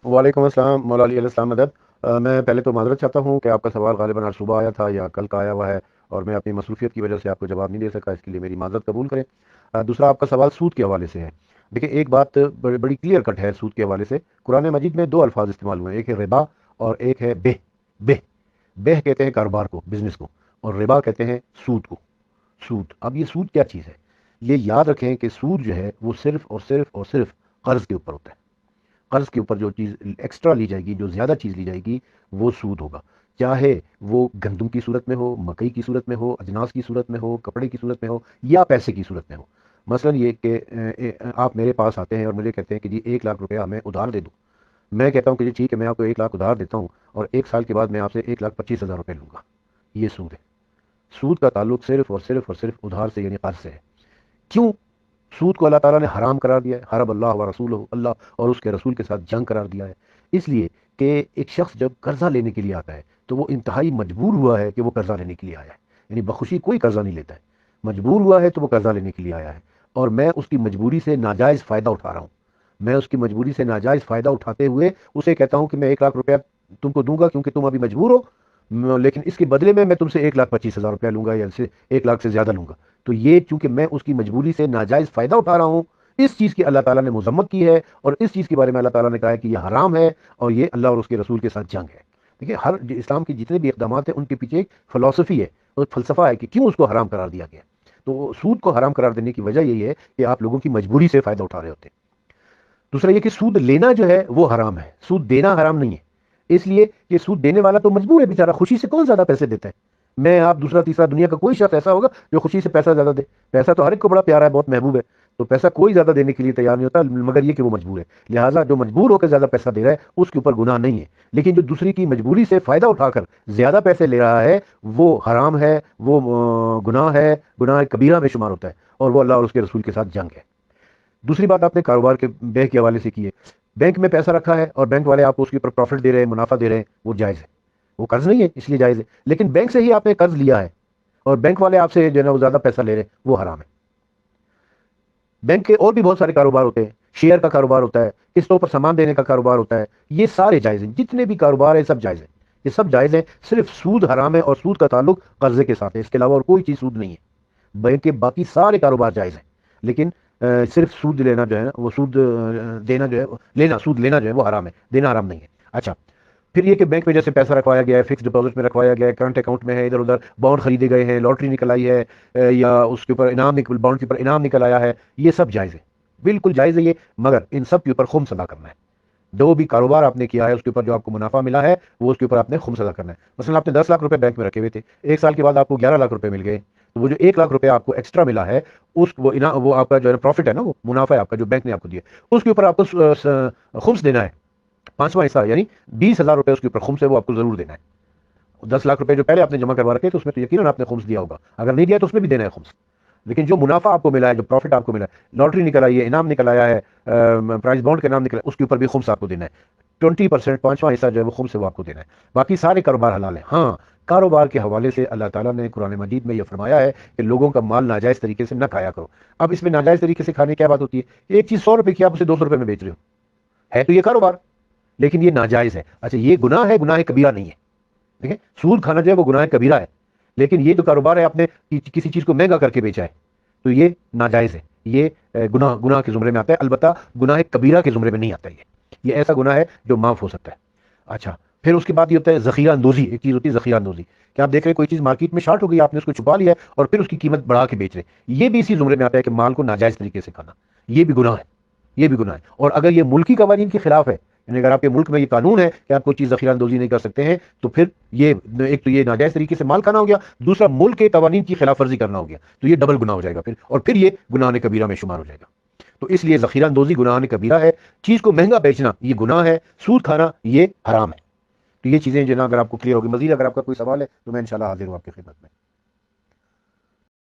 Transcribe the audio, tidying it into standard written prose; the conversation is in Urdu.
وعلیکم السلام مولا علی علیہ السلام مدد۔ میں پہلے تو معذرت چاہتا ہوں کہ آپ کا سوال غالباً آج صبح آیا تھا یا کل کا آیا ہوا ہے، اور میں اپنی مصروفیت کی وجہ سے آپ کو جواب نہیں دے سکا، اس کے لیے میری معذرت قبول کریں۔ دوسرا، آپ کا سوال سود کے حوالے سے ہے۔ دیکھیں، ایک بات بڑی کلیئر کٹ ہے سود کے حوالے سے۔ قرآن مجید میں دو الفاظ استعمال ہوئے ہیں، ایک ہے ربا اور ایک ہے بہ۔ بہ بہ کہتے ہیں کاروبار کو، بزنس کو، اور ربا کہتے ہیں سود کو۔ سود، اب یہ سود کیا چیز ہے؟ یہ یاد رکھیں کہ سود جو ہے وہ صرف اور صرف اور صرف قرض کے اوپر ہوتا ہے۔ قرض کے اوپر جو چیز ایکسٹرا لی جائے گی، جو زیادہ چیز لی جائے گی، وہ سود ہوگا۔ چاہے وہ گندم کی صورت میں ہو، مکئی کی صورت میں ہو، اجناس کی صورت میں ہو، کپڑے کی صورت میں ہو، یا پیسے کی صورت میں ہو۔ مثلا یہ کہ آپ میرے پاس آتے ہیں اور مجھے کہتے ہیں کہ جی 1 لاکھ روپیہ ہمیں ادھار دے دو۔ میں کہتا ہوں کہ جی ٹھیک ہے، میں آپ کو 1 لاکھ ادھار دیتا ہوں، اور 1 سال کے بعد میں آپ سے 1,25,000 روپے لوں گا۔ یہ سود ہے۔ سود کا تعلق صرف اور صرف اور صرف ادھار سے، یعنی قرض سے ہے۔ کیوں؟ سود کو اللہ تعالیٰ نے حرام قرار دیا ہے، حرب اللہ و رسول اللہ اور اس کے رسول کے ساتھ جنگ قرار دیا ہے۔ اس لیے کہ ایک شخص جب قرضہ لینے کے لیے آتا ہے تو وہ انتہائی مجبور ہوا ہے کہ وہ قرضہ لینے کے لیے آیا ہے، یعنی بخوشی کوئی قرضہ نہیں لیتا ہے، مجبور ہوا ہے تو وہ قرضہ لینے کے لیے آیا ہے، اور میں اس کی مجبوری سے ناجائز فائدہ اٹھا رہا ہوں۔ میں اس کی مجبوری سے ناجائز فائدہ اٹھاتے ہوئے اسے کہتا ہوں کہ میں 1 لاکھ روپیہ تم کو دوں گا کیونکہ تم ابھی مجبور ہو، لیکن اس کے بدلے میں تم سے 1,25,000 روپیہ لوں گا، یا سے 1 لاکھ سے زیادہ لوں گا۔ تو یہ چونکہ میں اس کی مجبوری سے ناجائز فائدہ اٹھا رہا ہوں، اس چیز کی اللہ تعالیٰ نے مذمت کی ہے، اور اس چیز کے بارے میں اللہ تعالیٰ نے کہا ہے کہ یہ حرام ہے، اور یہ اللہ اور اس کے رسول کے ساتھ جنگ ہے۔ دیکھیں، ہر اسلام کے جتنے بھی اقدامات ہیں ان کے پیچھے ایک فلسفی ہے اور فلسفہ ہے کہ کیوں اس کو حرام قرار دیا گیا۔ تو سود کو حرام قرار دینے کی وجہ یہی ہے کہ آپ لوگوں کی مجبوری سے فائدہ اٹھا رہے ہوتے ہیں۔ دوسرا یہ کہ سود لینا جو ہے وہ حرام ہے، سود دینا حرام نہیں ہے، اس لیے کہ سود دینے والا تو مجبور ہے بیچارہ، خوشی سے کون زیادہ پیسے دیتا ہے؟ میں آپ دوسرا تیسرا دنیا کا کوئی شخص ایسا ہوگا جو خوشی سے پیسہ زیادہ دے؟ پیسہ تو ہر ایک کو بڑا پیارا ہے، بہت محبوب ہے، تو پیسہ کوئی زیادہ دینے کے لیے تیار نہیں ہوتا، مگر یہ کہ وہ مجبور ہے۔ لہٰذا جو مجبور ہو کر زیادہ پیسہ دے رہا ہے اس کے اوپر گناہ نہیں ہے، لیکن جو دوسری کی مجبوری سے فائدہ اٹھا کر زیادہ پیسے لے رہا ہے وہ حرام ہے، وہ گناہ ہے، گناہ کبیرہ میں شمار ہوتا ہے، اور وہ اللہ اور اس کے رسول کے ساتھ جنگ ہے۔ دوسری بات آپ نے کاروبار کے بینک کے حوالے سے کی ہے۔ بینک میں پیسہ رکھا ہے اور بینک والے آپ کو اس کے اوپر پروفٹ دے رہے ہیں، منافع دے رہے ہیں، وہ جائز ہے، وہ قرض نہیں ہے اس لیے جائز ہے۔ لیکن بینک سے ہی آپ نے قرض لیا ہے اور بینک والے آپ سے جو ہے نا وہ زیادہ پیسہ لے رہے ہیں، وہ حرام ہے۔ بینک کے اور بھی بہت سارے کاروبار ہوتے ہیں، شیئر کا کاروبار ہوتا ہے، قسطوں پر سامان دینے کا کاروبار ہوتا ہے، یہ سارے جائز ہیں، جتنے بھی کاروبار ہیں سب جائز ہیں، یہ سب جائز ہیں، صرف سود حرام ہے، اور سود کا تعلق قرضے کے ساتھ ہے، اس کے علاوہ اور کوئی چیز سود نہیں ہے۔ بینک کے باقی سارے کاروبار جائز ہیں، لیکن صرف سود لینا جو ہے نا وہ سود دینا جو ہے لینا سود لینا جو ہے وہ حرام ہے، دینا حرام نہیں ہے۔ اچھا، پھر یہ کہ بینک میں جیسے پیسہ رکھوایا گیا ہے، فکس ڈپازٹ میں رکھوایا گیا ہے، کرنٹ اکاؤنٹ میں ہے، ادھر ادھر بانڈ خریدے گئے ہیں، لاٹری نکل آئی ہے، یا اس کے اوپر انعام نکل بانڈ کے اوپر انعام نکل آیا ہے، یہ سب جائز ہے، بالکل جائز ہے یہ، مگر ان سب کے اوپر خمس ادا کرنا ہے۔ جو بھی کاروبار آپ نے کیا ہے اس کے اوپر جو آپ کو منافع ملا ہے وہ اس کے اوپر آپ نے خمس ادا کرنا ہے۔ مثلا آپ نے 10 لاکھ روپے بینک میں رکھے ہوئے تھے، 1 سال کے بعد آپ کو 11 لاکھ روپے مل گئے، تو وہ جو 1 لاکھ روپے آپ کو ایکسٹرا ملا ہے، اس وہ آپ کا جو ہے پروفٹ ہے نا، وہ منافع ہے آپ کا جو بینک نے آپ کو دیا، اس کے اوپر آپ کو خمس دینا ہے، 5واں حصہ، یعنی 20,000 روپے اس کے اوپر خمس ہے، وہ آپ کو ضرور دینا ہے۔ 10 لاکھ روپے جو پہلے آپ نے جمع کروا رکھے تو اس میں تو یقیناً آپ نے خمس دیا ہوگا، اگر نہیں دیا تو اس میں بھی دینا ہے خمس۔ لیکن جو منافع آپ کو ملا ہے، جو پروفٹ آپ کو ملا ہے، لاٹری نکل آئی ہے، انعام نکل آیا ہے، پرائز بانڈ کا نام نکلا ہے، اس کے اوپر بھی خمس آپ کو دینا ہے۔ 20%، 5واں حصہ جو ہے وہ خمس ہے، وہ آپ کو دینا ہے۔ باقی سارے کاروبار حلال ہیں۔ ہاں، کاروبار کے حوالے سے اللہ تعالیٰ نے قرآن مجید میں یہ فرمایا ہے کہ لوگوں کا مال ناجائز طریقے سے نہ کھایا کرو۔ اب اس میں ناجائز طریقے سے کھانے کی کیا بات ہوتی ہے؟ ایک چیز 100 روپے کی آپ اسے 200 روپے میں بیچ رہے ہو، ہے تو یہ کاروبار، لیکن یہ ناجائز ہے۔ اچھا، یہ گناہ ہے، گناہ کبیرہ نہیں ہے۔ دیکھیں، سود کھانا جو ہے وہ گناہ کبیرہ ہے، لیکن یہ جو کاروبار ہے آپ نے کسی چیز کو مہنگا کر کے بیچا ہے تو یہ ناجائز ہے، یہ گناہ کے زمرے میں آتا ہے، البتہ گناہ کبیرہ کے زمرے میں نہیں آتا یہ ایسا گناہ ہے جو معاف ہو سکتا ہے۔ اچھا، پھر اس کے بعد یہ ہوتا ہے ذخیرہ اندوزی، ایک چیز ہوتی ہے ذخیرہ اندوزی، کہ آپ دیکھ رہے ہیں کوئی چیز مارکیٹ میں شارٹ ہو گئی، آپ نے اس کو چھپا لیا ہے اور پھر اس کی قیمت بڑھا کے بیچ رہے ہیں، یہ بھی اسی زمرے میں آتا ہے کہ مال کو ناجائز طریقے سے کھانا، یہ بھی گناہ ہے، یہ بھی گناہ ہے۔ اور اگر یہ ملکی قوانین کے خلاف ہے، یعنی اگر آپ کے ملک میں یہ قانون ہے کہ آپ کوئی چیز ذخیرہ اندوزی نہیں کر سکتے ہیں، تو پھر یہ ایک تو یہ ناجائز طریقے سے مال کھانا ہو گیا، دوسرا ملک کے قوانین کی خلاف ورزی کرنا ہو گیا، تو یہ ڈبل گناہ ہو جائے گا پھر، اور پھر یہ گناہ کبیرہ میں شمار ہو جائے گا۔ تو اس لیے ذخیرہ اندوزی گناہ کبیرہ ہے، چیز کو مہنگا بیچنا یہ گناہ ہے، سود کھانا یہ حرام ہے۔ تو یہ چیزیں جو نا اگر آپ کو کلیئر ہوگی، مزید اگر آپ کا کوئی سوال ہے تو میں انشاءاللہ حاضر ہوں آپ کی خدمت میں۔